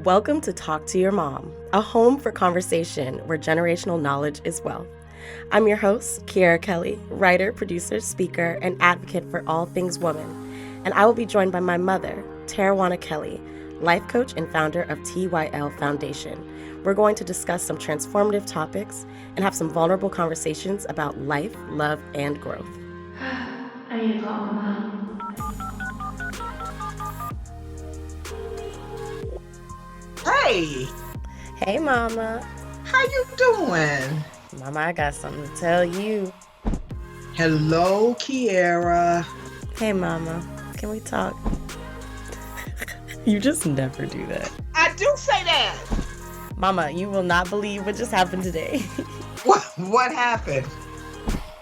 Welcome to Talk to Your Mom, a home for conversation where generational knowledge is wealth. I'm your host, Kiara Kelly, writer, producer, speaker, and advocate for all things woman. And I will be joined by my mother, Tarawana Kelly, life coach and founder of TYL Foundation. We're going to discuss some transformative topics and have some vulnerable conversations about life, love, and growth. I need to talk to Mom. Hey, Hey, Mama. how you doing? Mama, I got something to tell you. Hello, Kiara. Hey, Mama. Can we talk? You just never do that. I do say that. Mama, you will not believe what just happened today. What happened?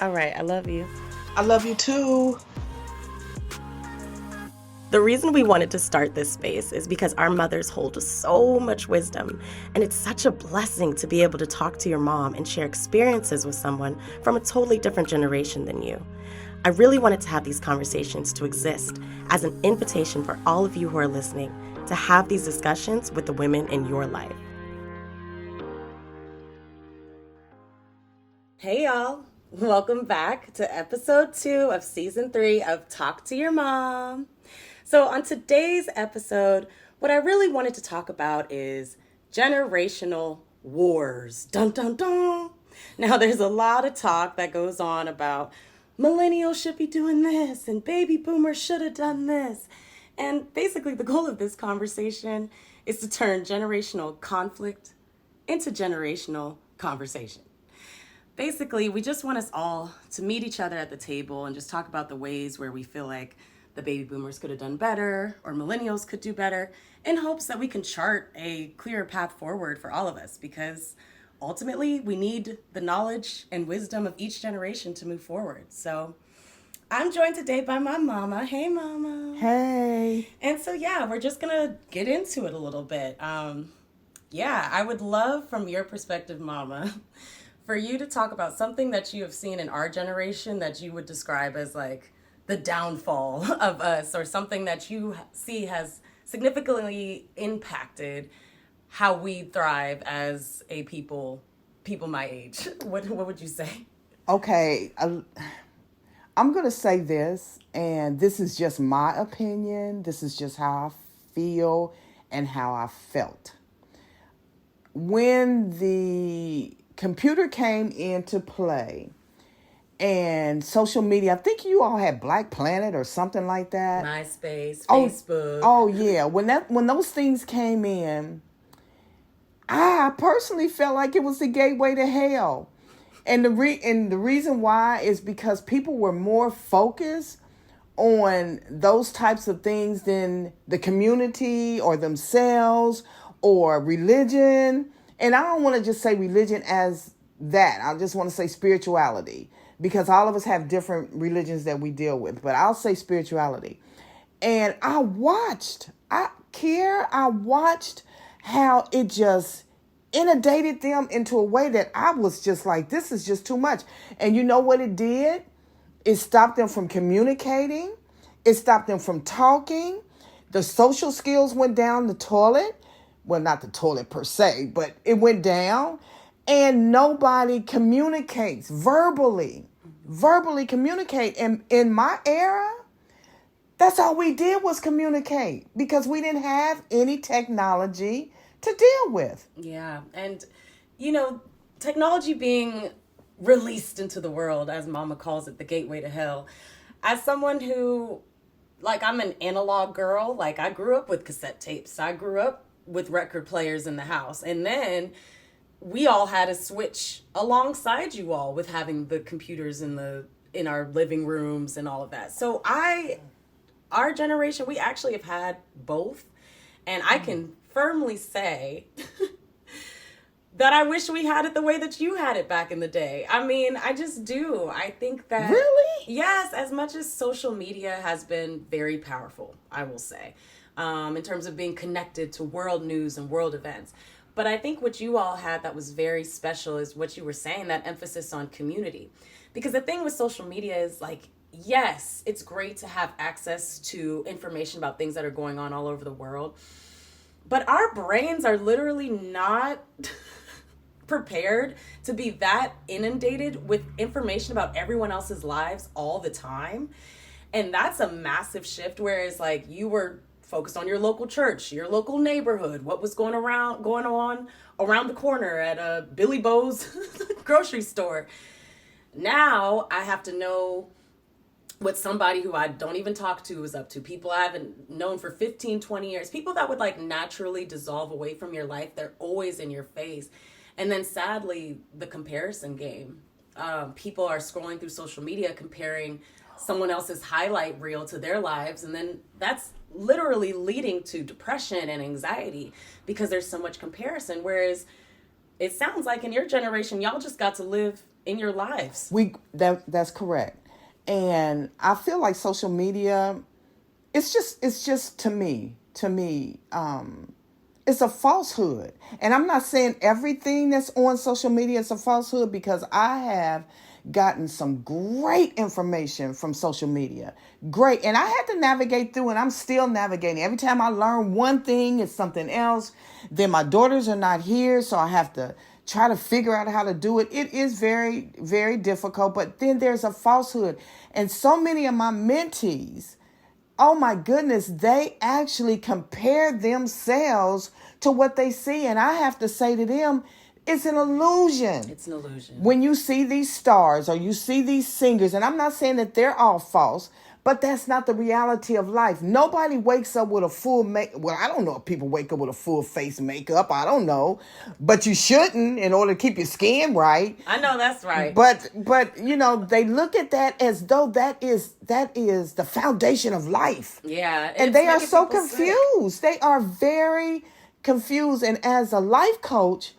All right, I love you. I love you too. The reason we wanted to start this space is because our mothers hold so much wisdom, and it's such a blessing to be able to talk to your mom and share experiences with someone from a totally different generation than you. I really wanted to have these conversations to exist as an invitation for all of you who are listening to have these discussions with the women in your life. Hey y'all, welcome back to episode 2 of season 3 of Talk to Your Mom. So on today's episode, what I really wanted to talk about is generational wars. Dun dun dun. Now there's a lot of talk that goes on about millennials should be doing this and baby boomers should have done this. And basically the goal of this conversation is to turn generational conflict into generational conversation. Basically, we just want us all to meet each other at the table and just talk about the ways where we feel like the baby boomers could have done better or millennials could do better, in hopes that we can chart a clearer path forward for all of us, because ultimately we need the knowledge and wisdom of each generation to move forward. So I'm joined today by my mama. Hey, Mama. Hey. And so, we're just going to get into it a little bit. I would love, from your perspective, Mama, for you to talk about something that you have seen in our generation that you would describe as like the downfall of us, or something that you see has significantly impacted how we thrive as a people my age. What would you say? Okay, I'm going to say this, and this is just my opinion. This is just how I feel and how I felt. When the computer came into play and social media, I think you all had Black Planet or something like that. MySpace, Facebook. Oh yeah, when those things came in, I personally felt like it was the gateway to hell. And the reason why is because people were more focused on those types of things than the community or themselves or religion. And I don't want to just say religion as that. I just want to say spirituality, because all of us have different religions that we deal with. But I'll say spirituality. And I watched how it just inundated them into a way that I was just like, this is just too much. And you know what it did? It stopped them from communicating. It stopped them from talking. The social skills went down the toilet. Well, not the toilet per se, but it went down. And nobody communicates verbally communicate. And in my era, that's all we did was communicate, because we didn't have any technology to deal with. Yeah. And, technology being released into the world, as Mama calls it, the gateway to hell. As someone who, I'm an analog girl. I grew up with cassette tapes. I grew up with record players in the house. And then we all had a switch alongside you all with having the computers in our living rooms and all of that. So our generation, we actually have had both. And I can firmly say that I wish we had it the way that you had it back in the day. I mean, I just do. I think that... Really? Yes, as much as social media has been very powerful, I will say, in terms of being connected to world news and world events. But I think what you all had that was very special is what you were saying, that emphasis on community. Because the thing with social media is yes, it's great to have access to information about things that are going on all over the world. But our brains are literally not prepared to be that inundated with information about everyone else's lives all the time. And that's a massive shift. Whereas like you were focused on your local church, your local neighborhood, what was going on around the corner at a Billy Bo's grocery store. Now I have to know what somebody who I don't even talk to is up to, people I haven't known for 15, 20 years, people that would like naturally dissolve away from your life. They're always in your face. And then sadly, the comparison game. People are scrolling through social media comparing someone else's highlight reel to their lives. And then that's literally leading to depression and anxiety because there's so much comparison. Whereas it sounds like in your generation, y'all just got to live in your lives. That's correct. And I feel like social media, it's just to me, it's a falsehood. And I'm not saying everything that's on social media is a falsehood, because I have gotten some great information from social media. Great. And I had to navigate through, and I'm still navigating. Every time I learn one thing, it's something else. Then my daughters are not here, so I have to try to figure out how to do it. It is very, very difficult. But then there's a falsehood. And so many of my mentees, oh my goodness, they actually compare themselves to what they see. And I have to say to them, it's an illusion. It's an illusion. When you see these stars or you see these singers, and I'm not saying that they're all false, but that's not the reality of life. Nobody wakes up with a full well, I don't know if people wake up with a full face makeup. I don't know. But you shouldn't, in order to keep your skin right. I know that's right. But you know, they look at that as though that is the foundation of life. Yeah. And they are so confused. They are very confused. And as a life coach,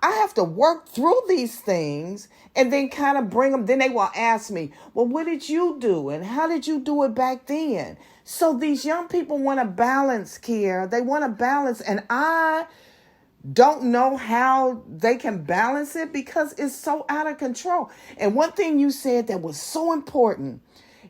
I have to work through these things and then kind of bring them. Then they will ask me, well, what did you do? And how did you do it back then? So these young people want to balance, Kier. They want to balance. And I don't know how they can balance it because it's so out of control. And one thing you said that was so important,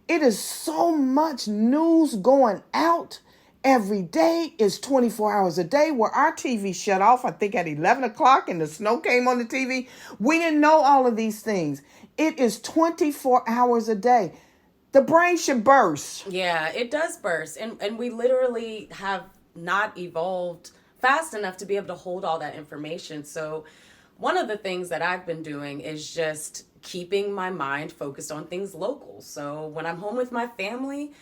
it is so much news going out every day. Is 24 hours a day, where our TV shut off, I think at 11 o'clock, and the snow came on the TV. We didn't know all of these things. It is 24 hours a day. The brain should burst. Yeah, it does burst. And we literally have not evolved fast enough to be able to hold all that information. So one of the things that I've been doing is just keeping my mind focused on things local. So when I'm home with my family,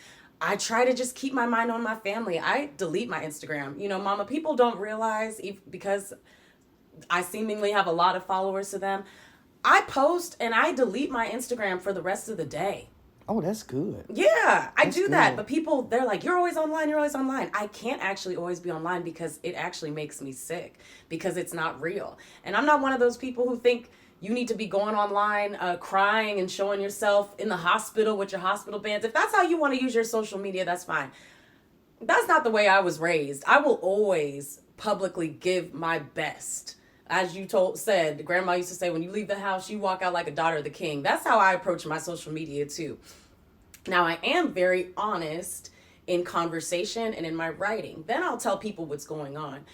I try to just keep my mind on my family. I delete my Instagram. You know, mama, people don't realize, because I seemingly have a lot of followers to them, I post and I delete my Instagram for the rest of the day. Oh, that's good. Yeah, I do that. Good. But people, they're like, you're always online, you're always online. I can't actually always be online because it actually makes me sick, because it's not real. And I'm not one of those people who think you need to be going online crying and showing yourself in the hospital with your hospital bands. If that's how you want to use your social media, that's fine. That's not the way I was raised. I will always publicly give my best. As you said, grandma used to say, when you leave the house, you walk out like a daughter of the king. That's how I approach my social media too. Now, I am very honest in conversation and in my writing. Then I'll tell people what's going on.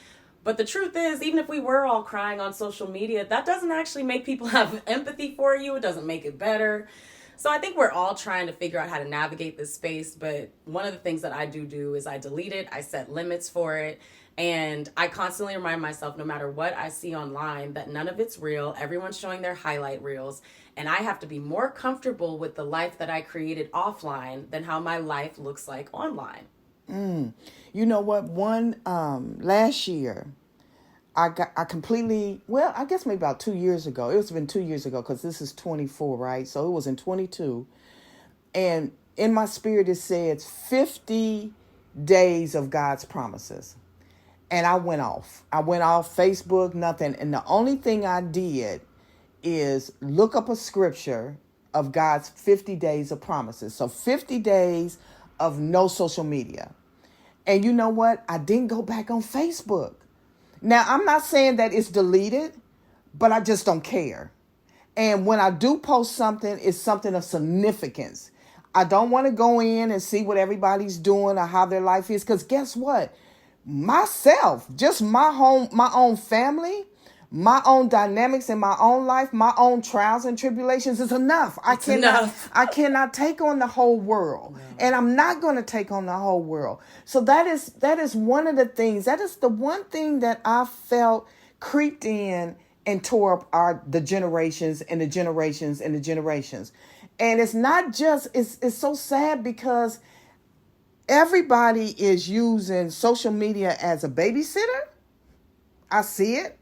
But the truth is, even if we were all crying on social media, that doesn't actually make people have empathy for you. It doesn't make it better. So I think we're all trying to figure out how to navigate this space. But one of the things that I do is I delete it. I set limits for it. And I constantly remind myself, no matter what I see online, that none of it's real. Everyone's showing their highlight reels. And I have to be more comfortable with the life that I created offline than how my life looks like online. You know what? Last year, I completely, well, I guess maybe about 2 years ago. It's been 2 years ago, because this is 24, right? So it was in 22. And in my spirit, it says 50 days of God's promises. And I went off Facebook, nothing. And the only thing I did is look up a scripture of God's 50 days of promises. So 50 days of no social media. And you know what? I didn't go back on Facebook. Now, I'm not saying that it's deleted, but I just don't care. And when I do post something, it's something of significance. I don't want to go in and see what everybody's doing or how their life is, because guess what? myself, just my home, my own family, my own dynamics in my own life, my own trials and tribulations is enough. It's enough. I cannot take on the whole world. No. And I'm not going to take on the whole world. So that is one of the things. That is the one thing that I felt creeped in and tore up the generations and the generations and the generations. And it's not just, it's so sad because everybody is using social media as a babysitter. I see it.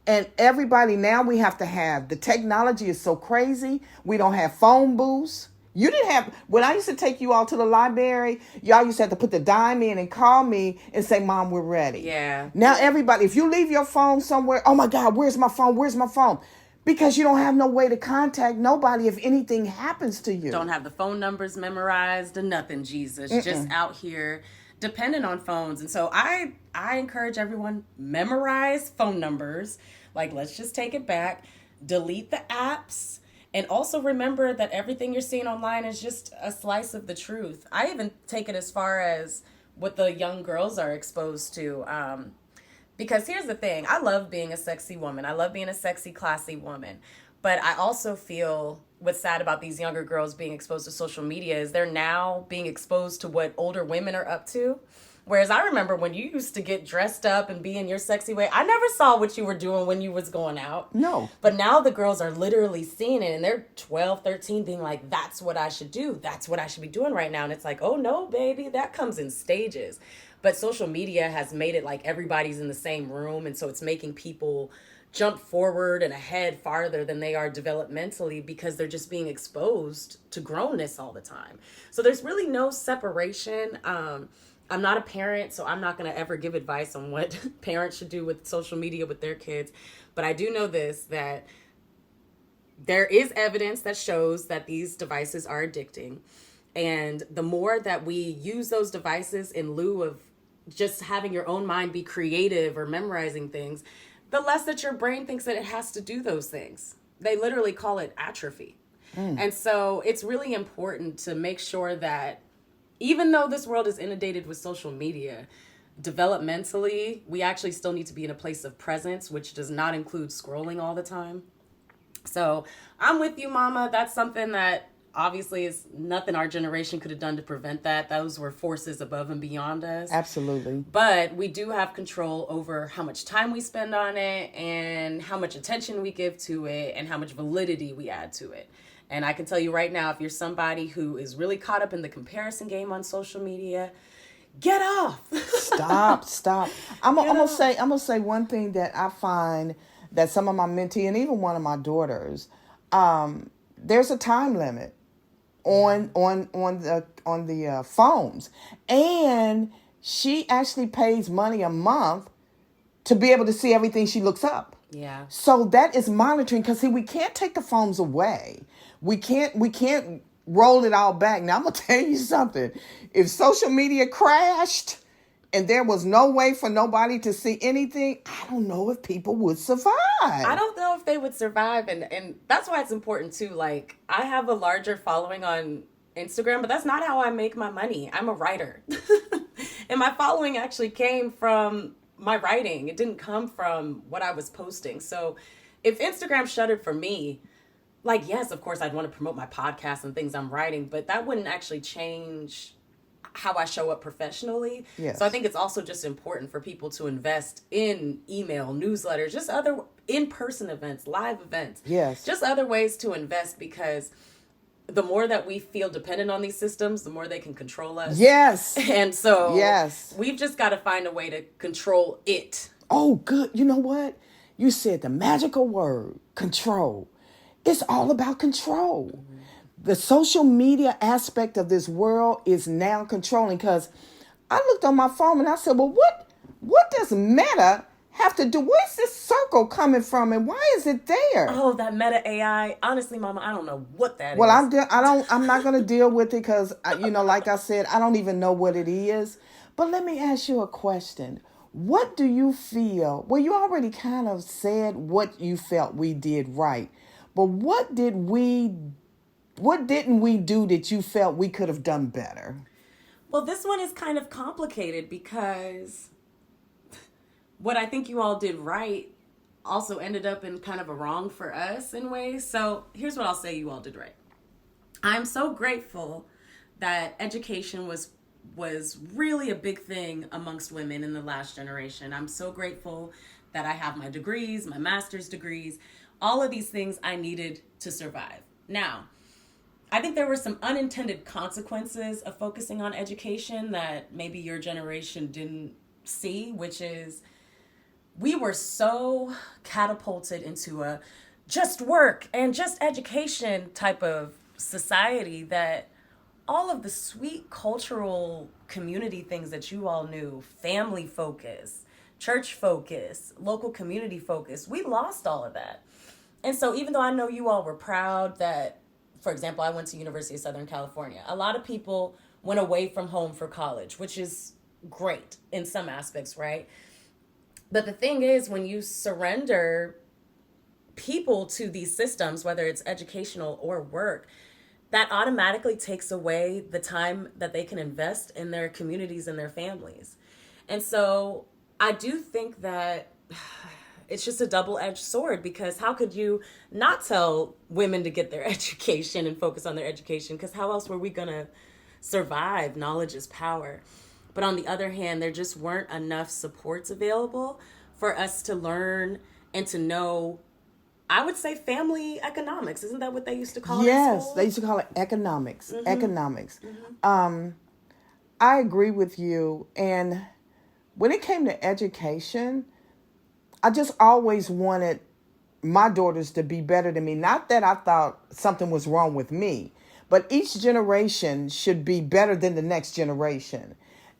And everybody now, we have to have, the technology is so crazy. We don't have phone booths. You didn't have, when I used to take you all to the library, y'all used to have to put the dime in and call me and say, Mom, we're ready. Yeah. Now everybody, if you leave your phone somewhere, oh my God, where's my phone? Where's my phone? Because you don't have no way to contact nobody if anything happens to you. Don't have the phone numbers memorized or nothing, Jesus. Just out here dependent on phones. And so I encourage everyone, memorize phone numbers. Like, let's just take it back. Delete the apps. And also remember that everything you're seeing online is just a slice of the truth. I even take it as far as what the young girls are exposed to. Because here's the thing. I love being a sexy woman. I love being a sexy, classy woman. But I also feel what's sad about these younger girls being exposed to social media is they're now being exposed to what older women are up to. Whereas I remember when you used to get dressed up and be in your sexy way, I never saw what you were doing when you was going out. No. But now the girls are literally seeing it and they're 12, 13 being like, that's what I should do. That's what I should be doing right now. And it's like, oh no, baby, that comes in stages. But social media has made it like everybody's in the same room. And so it's making people jump forward and ahead farther than they are developmentally because they're just being exposed to grownness all the time. So there's really no separation. I'm not a parent, so I'm not going to ever give advice on what parents should do with social media with their kids. But I do know this, that there is evidence that shows that these devices are addicting. And the more that we use those devices in lieu of just having your own mind be creative or memorizing things, the less that your brain thinks that it has to do those things. They literally call it atrophy. And so it's really important to make sure that even though this world is inundated with social media, developmentally, we actually still need to be in a place of presence, which does not include scrolling all the time. So I'm with you, Mama. That's something that obviously is nothing our generation could have done to prevent that. Those were forces above and beyond us. Absolutely. But we do have control over how much time we spend on it and how much attention we give to it and how much validity we add to it. And I can tell you right now, if you're somebody who is really caught up in the comparison game on social media, get off. Stop. I'm gonna say one thing that I find that some of my mentee and even one of my daughters, there's a time limit on the phones, and she actually pays money a month to be able to see everything she looks up. Yeah. So that is monitoring, because we can't take the phones away. We can't roll it all back. Now I'm gonna tell you something. If social media crashed and there was no way for nobody to see anything, I don't know if people would survive. I don't know if they would survive, and that's why it's important too. Like, I have a larger following on Instagram, but that's not how I make my money. I'm a writer. And my following actually came from my writing. It didn't come from what I was posting. So if Instagram shuttered for me, like, yes, of course, I'd want to promote my podcast and things I'm writing, but that wouldn't actually change how I show up professionally. Yes. So I think it's also just important for people to invest in email, newsletters, just other in-person events, live events. Yes. Just other ways to invest, because the more that we feel dependent on these systems, the more they can control us. Yes. And so Yes. we've just got to find a way to control it. Oh, good. You know what? You said the magical word, control. It's all about control. Mm-hmm. The social media aspect of this world is now controlling, because I looked on my phone and I said, well, what does Meta have to do? Where's this circle coming from, and why is it there? Oh, that Meta AI. Honestly, Mama, I don't know what that well, is. I'm not going to deal with it, because, like I said, I don't even know what it is. But let me ask you a question. What do you feel? Well, you already kind of said what you felt we did right. But what didn't we do that you felt we could have done better? Well, this one is kind of complicated because what I think you all did right also ended up in kind of a wrong for us in ways. So here's what I'll say you all did right. I'm so grateful that education was really a big thing amongst women in the last generation. I'm so grateful that I have my degrees, my master's degrees, all of these things I needed to survive. Now, I think there were some unintended consequences of focusing on education that maybe your generation didn't see, which is we were so catapulted into a just work and just education type of society that all of the sweet cultural community things that you all knew, family focus, church focus, local community focus, we lost all of that. And so even though I know you all were proud that, for example, I went to University of Southern California, a lot of people went away from home for college, which is great in some aspects, right? But the thing is, when you surrender people to these systems, whether it's educational or work, that automatically takes away the time that they can invest in their communities and their families. And so I do think that it's just a double-edged sword, because how could you not tell women to get their education and focus on their education? Because how else were we going to survive? Knowledge is power. But on the other hand, there just weren't enough supports available for us to learn and to know, I would say, family economics. Isn't that what they used to call it in Yes, school? they used to call it economics. Economics. I agree with you. And when it came to education, I just always wanted my daughters to be better than me. Not that I thought something was wrong with me, but each generation should be better than the next generation.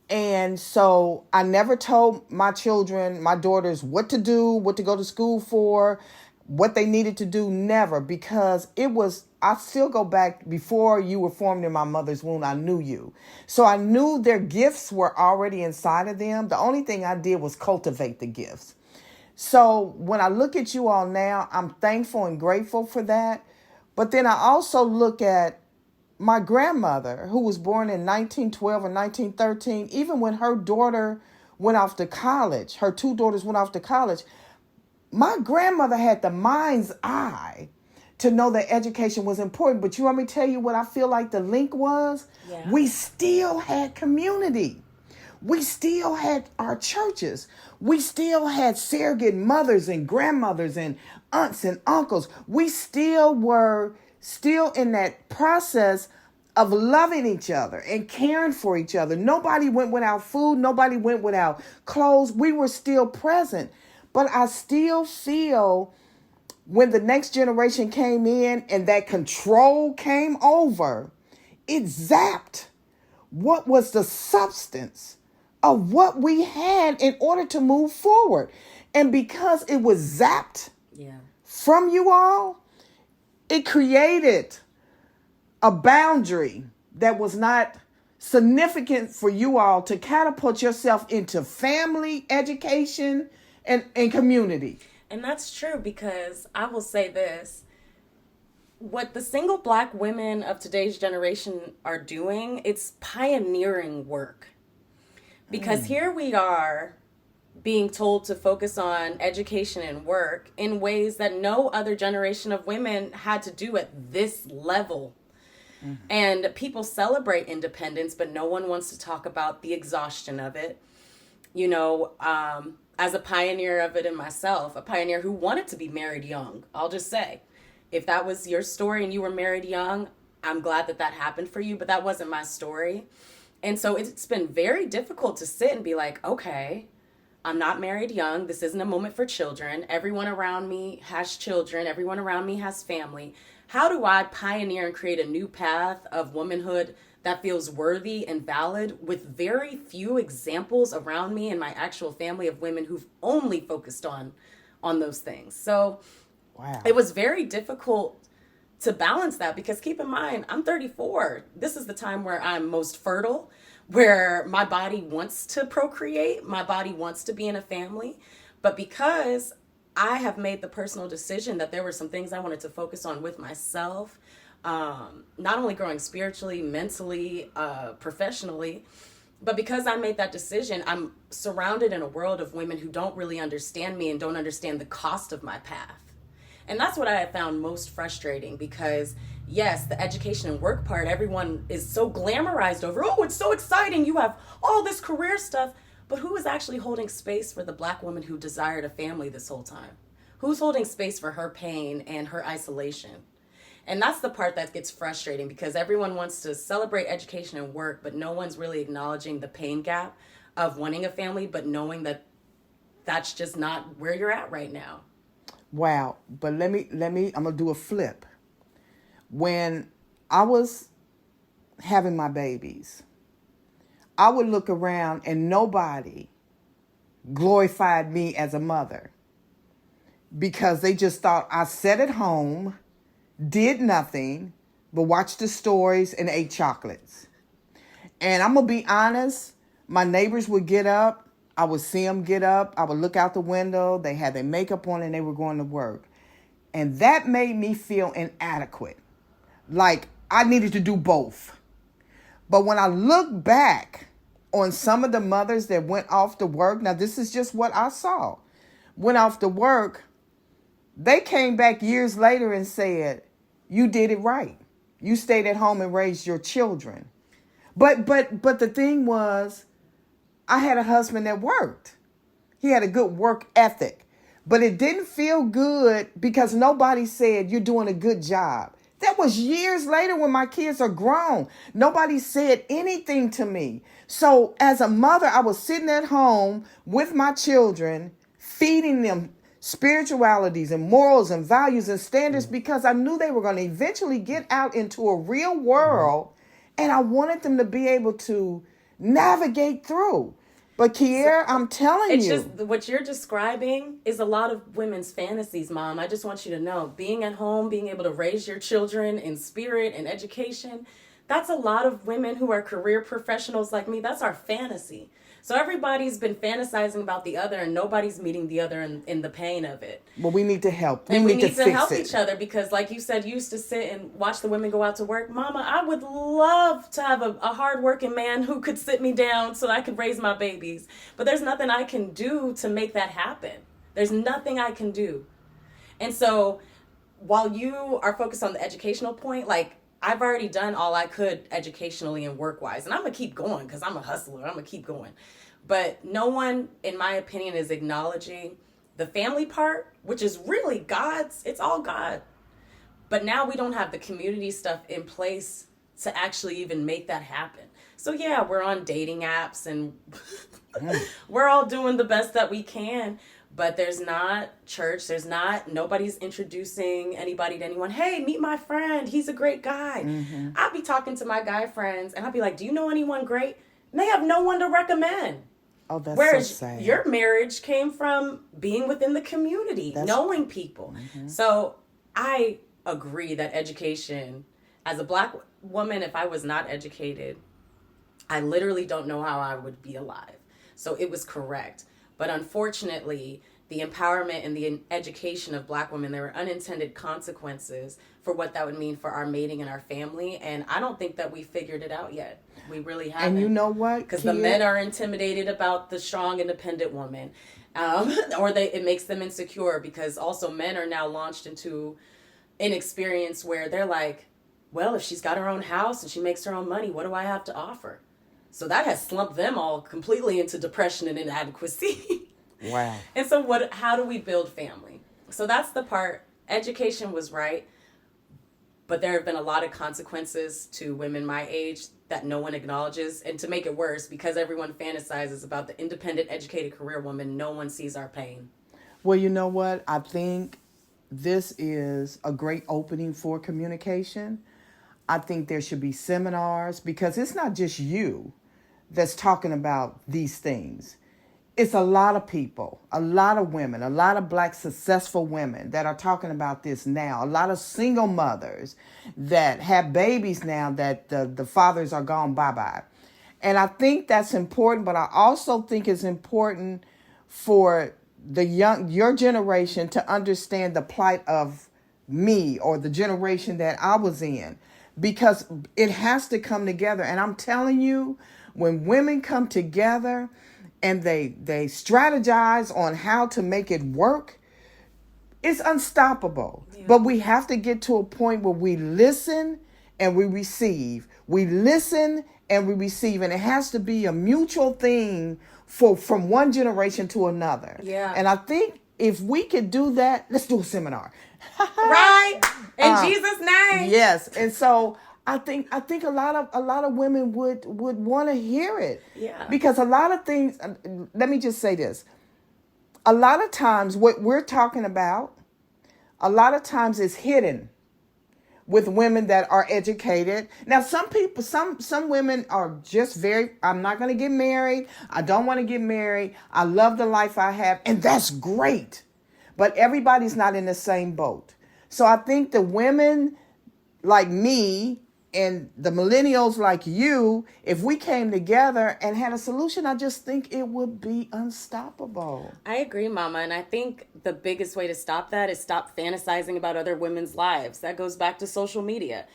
And so I never told my children, my daughters, what to do, what to go to school for, what they needed to do. Never, because I still go back before you were formed in my mother's womb. I knew you. So I knew their gifts were already inside of them. The only thing I did was cultivate the gifts. So when I look at you all now, I'm thankful and grateful for that. But then I also look at my grandmother, who was born in 1912 or 1913. Even when her daughter went off to college, her two daughters went off to college, my grandmother had the mind's eye to know that education was important. But you want me to tell you what I feel like the link was? Yeah. We still had community. We still had our churches. We still had surrogate mothers and grandmothers and aunts and uncles. We still were in that process of loving each other and caring for each other. Nobody went without food. Nobody went without clothes. We were still present. But I still feel when the next generation came in and that control came over, it zapped what was the substance of what we had in order to move forward. And because it was zapped from you all, it created a boundary that was not significant for you all to catapult yourself into family, education, and community. And that's true, because I will say this. What the single black women of today's generation are doing, it's pioneering work. Because here we are being told to focus on education and work in ways that no other generation of women had to do at this level. And people celebrate independence, but no one wants to talk about the exhaustion of it. You know, as a pioneer of it in myself, a pioneer who wanted to be married young, I'll just say, if that was your story and you were married young, I'm glad that that happened for you, but that wasn't my story. And so it's been very difficult to sit and be like, okay, I'm not married young. This isn't a moment for children. Everyone around me has children. Everyone around me has family. How do I pioneer and create a new path of womanhood that feels worthy and valid with very few examples around me and my actual family of women who've only focused on those things? So it was very difficult to balance that, because keep in mind, I'm 34. This is the time where I'm most fertile, where my body wants to procreate, my body wants to be in a family. But because I have made the personal decision that there were some things I wanted to focus on with myself, not only growing spiritually, mentally, professionally, But because I made that decision, I'm surrounded in a world of women who don't really understand me and don't understand the cost of my path. And that's what I have found most frustrating because, yes, the education and work part, everyone is so glamorized over, oh, it's so exciting. You have all this career stuff. But who is actually holding space for the black woman who desired a family this whole time? Who's holding space for her pain and her isolation? And that's the part that gets frustrating because everyone wants to celebrate education and work, but no one's really acknowledging the pain gap of wanting a family, but knowing that that's just not where you're at right now. Wow. But I'm going to do a flip. When I was having my babies, I would look around and nobody glorified me as a mother because they just thought I sat at home, did nothing, but watched the stories and ate chocolates. And I'm going to be honest, my neighbors would get up. I would see them get up. I would look out the window. They had their makeup on and they were going to work. And that made me feel inadequate. Like I needed to do both. But when I look back on some of the mothers that went off to work, now this is just what I saw, went off to work, they came back years later and said, you did it right. You stayed at home and raised your children. But the thing was, I had a husband that worked. He had a good work ethic. But it didn't feel good because nobody said, you're doing a good job. That was years later when my kids are grown. Nobody said anything to me. So as a mother, I was sitting at home with my children, feeding them spiritualities and morals and values and standards because I knew they were going to eventually get out into a real world and I wanted them to be able to navigate through. But Kiera, I'm telling It's you. just what you're describing is a lot of women's fantasies, Mom. I just want you to know, being at home, being able to raise your children in spirit and education, that's a lot of women who are career professionals like me. That's our fantasy. So everybody's been fantasizing about the other and nobody's meeting the other in the pain of it. Well, we need to help. We need to fix help it. each other because, like you said, you used to sit and watch the women go out to work. Mama, I would love to have a hardworking man who could sit me down so I could raise my babies. But there's nothing I can do to make that happen. There's nothing I can do. And so while you are focused on the educational point, like, I've already done all I could educationally and work-wise. And I'm going to keep going because I'm a hustler. I'm going to keep going. But no one, in my opinion, is acknowledging the family part, which is really God's. It's all God. But now we don't have the community stuff in place to actually even make that happen. So yeah, we're on dating apps and we're all doing the best that we can. But there's not church. Nobody's introducing anybody to anyone. Hey, meet my friend. He's a great guy. Mm-hmm. I'll be talking to my guy friends and I'll be like, do you know anyone great? And they have no one to recommend. Oh, that's Whereas so sad. your marriage came from being within the community, knowing people. Mm-hmm. So I agree that education, as a black woman, if I was not educated, I literally don't know how I would be alive. So it was correct. But unfortunately, the empowerment and the education of black women, there were unintended consequences for what that would mean for our mating and our family. And I don't think that we figured it out yet. We really haven't. And you know what? Because the men are intimidated about the strong, independent woman. Or it makes them insecure because also men are now launched into an experience where they're like, well, if she's got her own house and she makes her own money, what do I have to offer? So that has slumped them all completely into depression and inadequacy. Wow. And so how do we build family? So that's the part. Education was right, but there have been a lot of consequences to women my age that no one acknowledges. And to make it worse, because everyone fantasizes about the independent, educated career woman, no one sees our pain. Well, you know what? I think this is a great opening for communication. I think there should be seminars because it's not just you that's talking about these things. It's a lot of people, a lot of women, a lot of black successful women that are talking about this now. A lot of single mothers that have babies now that the fathers are gone bye-bye. And I think that's important, but I also think it's important for your generation to understand the plight of me or the generation that I was in, because it has to come together. And I'm telling you, When women come together and they strategize on how to make it work, it's unstoppable. Yeah. But we have to get to a point where we listen and we receive. We listen and we receive. And it has to be a mutual thing from one generation to another. Yeah. And I think if we could do that, let's do a seminar. Right? In Jesus' name. Yes. And so I think a lot of women would want to hear it. Yeah. Because a lot of things, let me just say this. A lot of times what we're talking about, a lot of times is hidden with women that are educated. Now, some people, some women are just I'm not going to get married. I don't want to get married. I love the life I have. And that's great. But everybody's not in the same boat. So I think the women like me and the millennials like you, if we came together and had a solution, I just think it would be unstoppable. I agree, Mama. And I think the biggest way to stop that is stop fantasizing about other women's lives. That goes back to social media.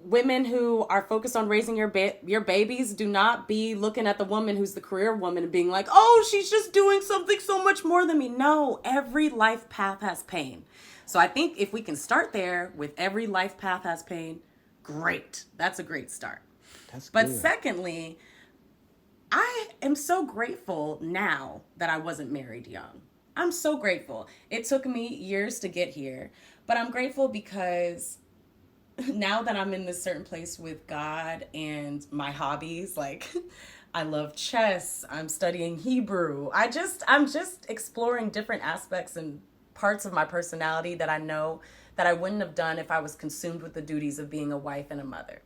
Women who are focused on raising your babies, do not be looking at the woman who's the career woman and being like, oh, she's just doing something so much more than me. No, every life path has pain. So I think if we can start there with every life path has pain, great. That's a great start. But secondly, I am so grateful now that I wasn't married young. I'm so grateful. It took me years to get here, but I'm grateful because now that I'm in this certain place with God and my hobbies, like I love chess, I'm studying Hebrew. I'm just exploring different aspects and parts of my personality that I know that I wouldn't have done if I was consumed with the duties of being a wife and a mother.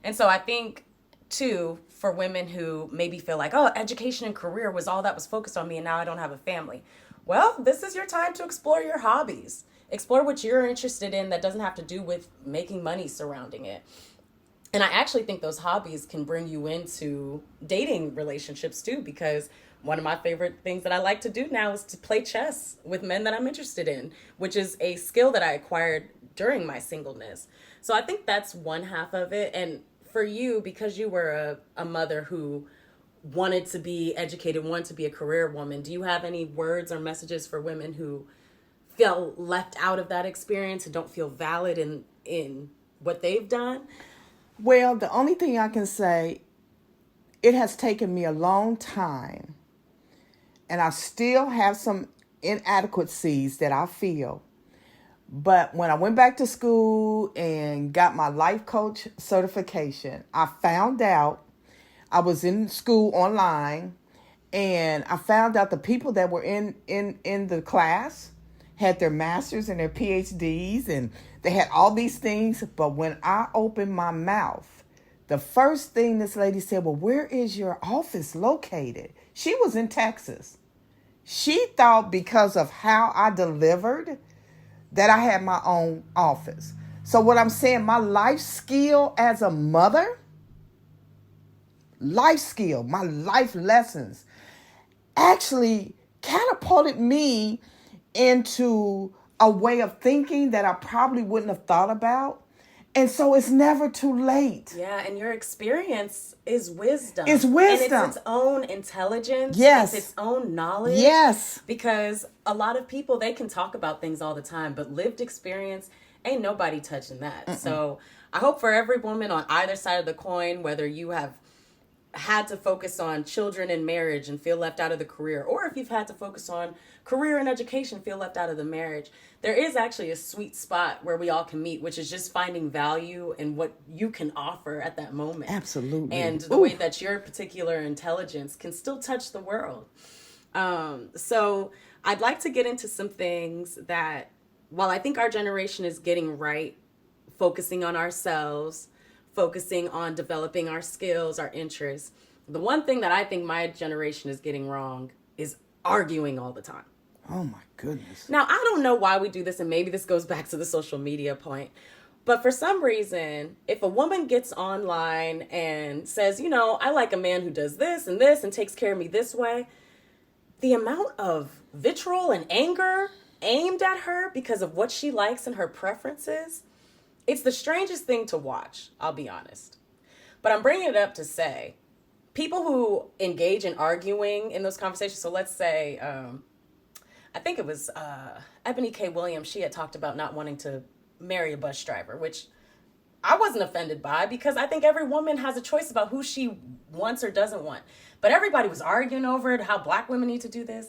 And so I think, too, for women who maybe feel like, oh, education and career was all that was focused on me and now I don't have a family. Well, this is your time to explore your hobbies. Explore what you're interested in that doesn't have to do with making money surrounding it. And I actually think those hobbies can bring you into dating relationships, too, because one of my favorite things that I like to do now is to play chess with men that I'm interested in, which is a skill that I acquired during my singleness. So I think that's one half of it. And for you, because you were a mother who wanted to be educated, wanted to be a career woman, do you have any words or messages for women who feel left out of that experience and don't feel valid in what they've done? Well, the only thing I can say, it has taken me a long time, and I still have some inadequacies that I feel. But when I went back to school and got my life coach certification, I found out I was in school online, and I found out the people that were in the class had their masters and their PhDs, and they had all these things. But when I opened my mouth, the first thing this lady said, well, where is your office located? She was in Texas. She thought because of how I delivered that I had my own office. So what I'm saying, my life skill as a mother, my life lessons actually catapulted me into a way of thinking that I probably wouldn't have thought about. And so it's never too late. Yeah, and your experience is wisdom. It's wisdom. And it's its own intelligence. Yes. It's its own knowledge. Yes. Because a lot of people, they can talk about things all the time, but lived experience, ain't nobody touching that. Mm-mm. So I hope for every woman on either side of the coin, whether you have had to focus on children and marriage and feel left out of the career, or if you've had to focus on career and education, feel left out of the marriage, there is actually a sweet spot where we all can meet, which is just finding value in what you can offer at that moment. Absolutely. And the way that your particular intelligence can still touch the world. So I'd like to get into some things that, while I think our generation is getting right, focusing on ourselves, focusing on developing our skills, our interests, the one thing that I think my generation is getting wrong is arguing all the time. Oh my goodness. Now, I don't know why we do this, and maybe this goes back to the social media point, but for some reason, if a woman gets online and says, you know, I like a man who does this and takes care of me this way, the amount of vitriol and anger aimed at her because of what she likes and her preferences, it's the strangest thing to watch, I'll be honest. But I'm bringing it up to say, people who engage in arguing in those conversations. So let's say, I think it was Ebony K. Williams. She had talked about not wanting to marry a bus driver, which I wasn't offended by, because I think every woman has a choice about who she wants or doesn't want. But everybody was arguing over it, how black women need to do this.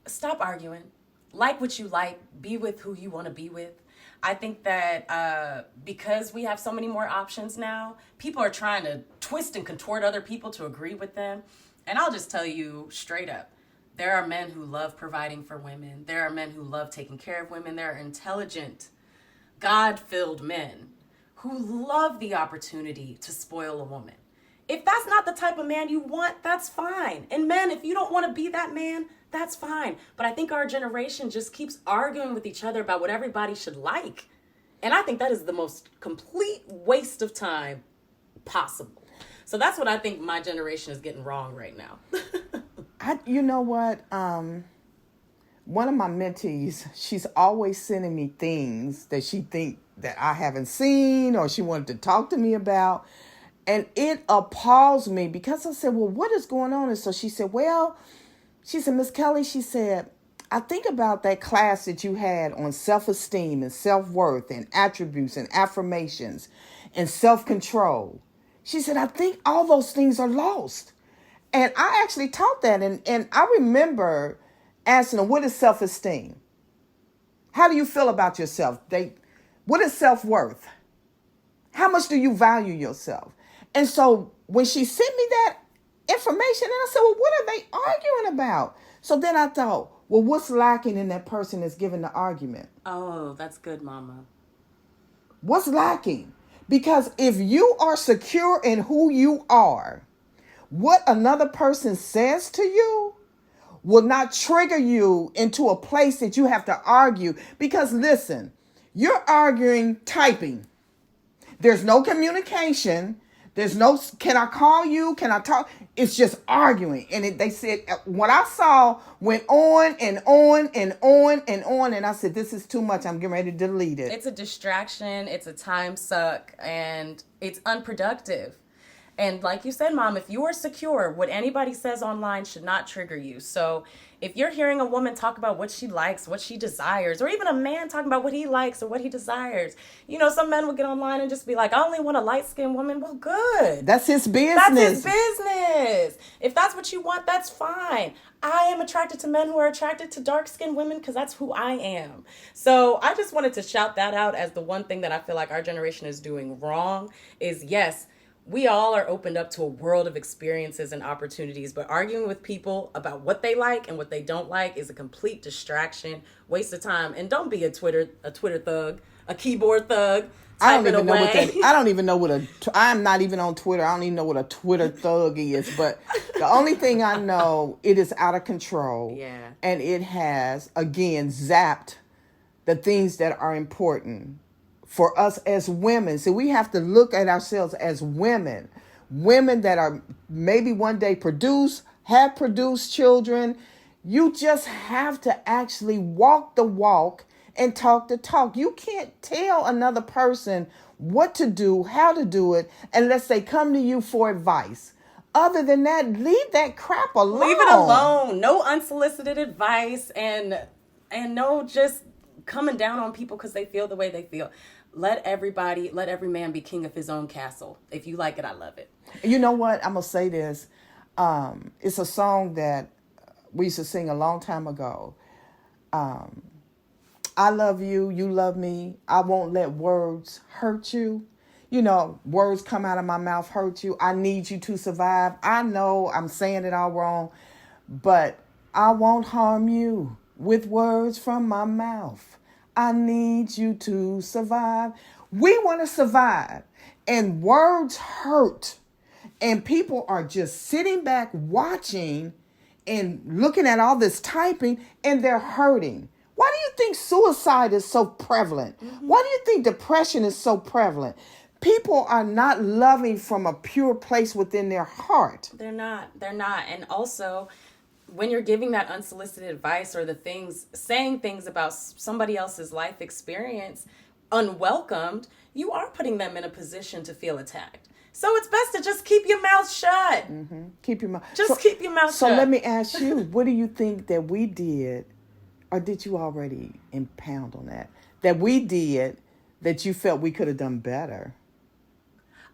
Stop arguing. Like what you like. Be with who you want to be with. I think that because we have so many more options now, people are trying to twist and contort other people to agree with them. And I'll just tell you straight up, there are men who love providing for women. There are men who love taking care of women. There are intelligent, God-filled men who love the opportunity to spoil a woman. If that's not the type of man you want, that's fine. And men, if you don't want to be that man, that's fine. But I think our generation just keeps arguing with each other about what everybody should like. And I think that is the most complete waste of time possible. So that's what I think my generation is getting wrong right now. You know what? One of my mentees, she's always sending me things that she think that I haven't seen or she wanted to talk to me about. And it appalls me, because I said, well, what is going on? And so she said, Miss Kelly, she said, I think about that class that you had on self-esteem and self-worth and attributes and affirmations and self-control. She said, I think all those things are lost. And I actually taught that. And I remember asking them, what is self-esteem? How do you feel about yourself? What is self-worth? How much do you value yourself? And so when she sent me that information, and I said, well, what are they arguing about? So then I thought, well, what's lacking in that person that's giving the argument? Oh, that's good, Mama. What's lacking? Because if you are secure in who you are, what another person says to you will not trigger you into a place that you have to argue. Because listen, you're arguing typing. There's no communication. There's no, can I call you? Can I talk? It's just arguing. And they said, what I saw went on and on and on and on. And I said, this is too much. I'm getting ready to delete it. It's a distraction. It's a time suck. And it's unproductive. And like you said, Mom, if you are secure, what anybody says online should not trigger you. So if you're hearing a woman talk about what she likes, what she desires, or even a man talking about what he likes or what he desires, some men will get online and just be like, I only want a light-skinned woman. Well, good. That's his business. That's his business. If that's what you want, that's fine. I am attracted to men who are attracted to dark-skinned women because that's who I am. So I just wanted to shout that out as the one thing that I feel like our generation is doing wrong is, yes, we all are opened up to a world of experiences and opportunities, but arguing with people about what they like and what they don't like is a complete distraction, waste of time. And don't be a Twitter thug, a keyboard thug. I don't even know I'm not even on Twitter. I don't even know what a Twitter thug is. But the only thing I know, it is out of control. Yeah. And it has, again, zapped the things that are important for us as women. So we have to look at ourselves as women that are maybe one day have produced children. You just have to actually walk the walk and talk the talk. You can't tell another person what to do, how to do it, unless they come to you for advice. Other than that, leave that crap alone. Leave it alone. No unsolicited advice and no just coming down on people because they feel the way they feel. Let every man be king of his own castle. If you like it, I love it. You know what? I'm going to say this. It's a song that we used to sing a long time ago. I love you. You love me. I won't let words hurt you. Words come out of my mouth hurt you. I need you to survive. I know I'm saying it all wrong, but I won't harm you with words from my mouth. I need you to survive. We want to survive. And words hurt. And people are just sitting back watching and looking at all this typing, and they're hurting. Why do you think suicide is so prevalent? Mm-hmm. Why do you think depression is so prevalent? People are not loving from a pure place within their heart. They're not. And also, when you're giving that unsolicited advice or saying things about somebody else's life experience unwelcomed, you are putting them in a position to feel attacked. So it's best to just keep your mouth shut. Keep your mouth. Just keep your mouth So shut. let me ask you, what do you think that we did, or did you already impound on that we did that you felt we could have done better?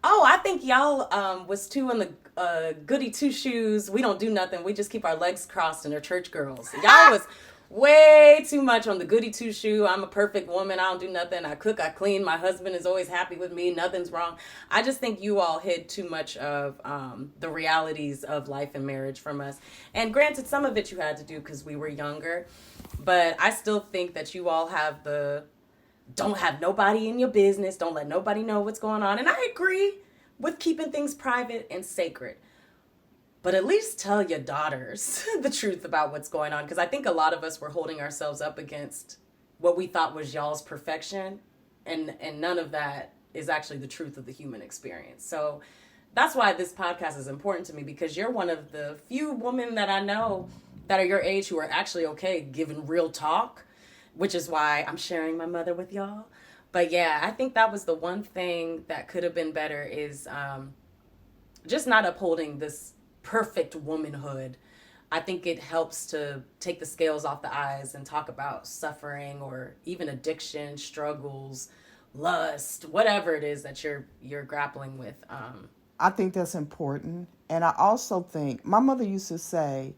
Oh, I think y'all was too in the goody two shoes. We don't do nothing. We just keep our legs crossed and are church girls. Y'all was way too much on the goody two shoe. I'm a perfect woman. I don't do nothing. I cook, I clean. My husband is always happy with me. Nothing's wrong. I just think you all hid too much of the realities of life and marriage from us. And granted, some of it you had to do because we were younger. But I still think that you all have don't have nobody in your business. Don't let nobody know what's going on. And I agree with keeping things private and sacred. But at least tell your daughters the truth about what's going on. Because I think a lot of us were holding ourselves up against what we thought was y'all's perfection. And none of that is actually the truth of the human experience. So that's why this podcast is important to me, because you're one of the few women that I know that are your age who are actually okay giving real talk, which is why I'm sharing my mother with y'all. But yeah, I think that was the one thing that could have been better is just not upholding this perfect womanhood. I think it helps to take the scales off the eyes and talk about suffering or even addiction, struggles, lust, whatever it is that you're grappling with. I think that's important. And I also think, my mother used to say,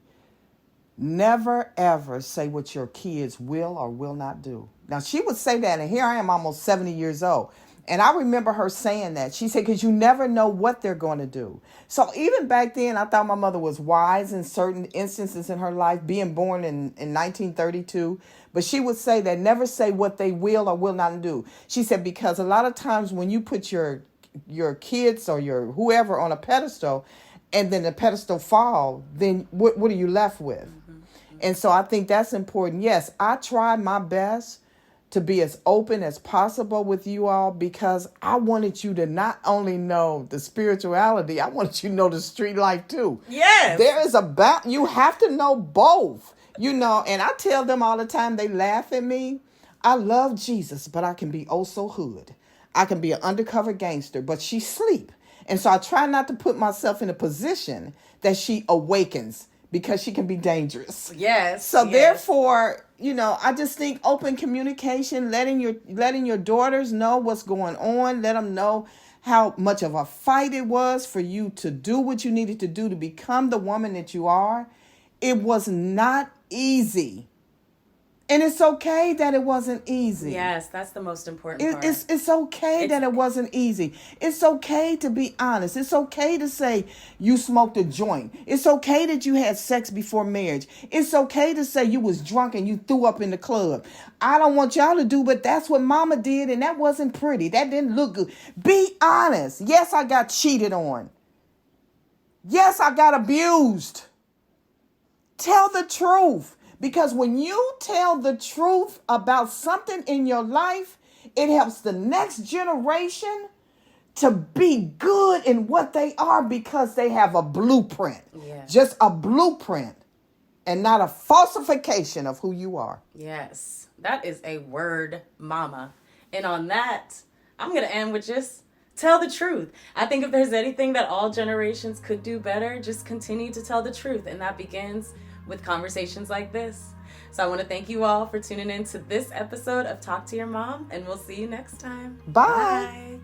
never ever say what your kids will or will not do. Now, she would say that, and here I am almost 70 years old. And I remember her saying that. She said, because you never know what they're going to do. So even back then, I thought my mother was wise in certain instances in her life, being born in 1932. But she would say that never say what they will or will not do. She said, because a lot of times when you put your kids or your whoever on a pedestal, and then the pedestal fall, then what are you left with? And so I think that's important. Yes, I try my best to be as open as possible with you all, because I wanted you to not only know the spirituality, I wanted you to know the street life too. Yes. There is you have to know both, and I tell them all the time, they laugh at me. I love Jesus, but I can be oh so hood. I can be an undercover gangster, but she sleep. And so I try not to put myself in a position that she awakens, because she can be dangerous. Yes. So yes. Therefore, I just think open communication, letting your daughters know what's going on, let them know how much of a fight it was for you to do what you needed to do to become the woman that you are. It was not easy. And it's okay that it wasn't easy. Yes, that's the most important part. It's okay that it wasn't easy. It's okay to be honest. It's okay to say you smoked a joint. It's okay that you had sex before marriage. It's okay to say you was drunk and you threw up in the club. I don't want y'all to do, but that's what mama did, and that wasn't pretty. That didn't look good. Be honest. Yes, I got cheated on. Yes, I got abused. Tell the truth. Because when you tell the truth about something in your life, it helps the next generation to be good in what they are, because they have a blueprint. Yeah. Just a blueprint, and not a falsification of who you are. Yes, that is a word, mama. And on that, I'm going to end with just tell the truth. I think if there's anything that all generations could do better, just continue to tell the truth. And that begins with conversations like this. So I want to thank you all for tuning in to this episode of Talk to Your Mom, and we'll see you next time. Bye. Bye.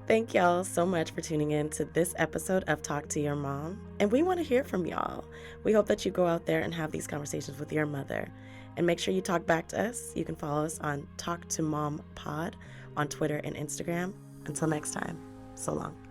Thank y'all so much for tuning in to this episode of Talk to Your Mom. And we want to hear from y'all. We hope that you go out there and have these conversations with your mother. And make sure you talk back to us. You can follow us on Talk to Mom Pod on Twitter and Instagram. Until next time, so long.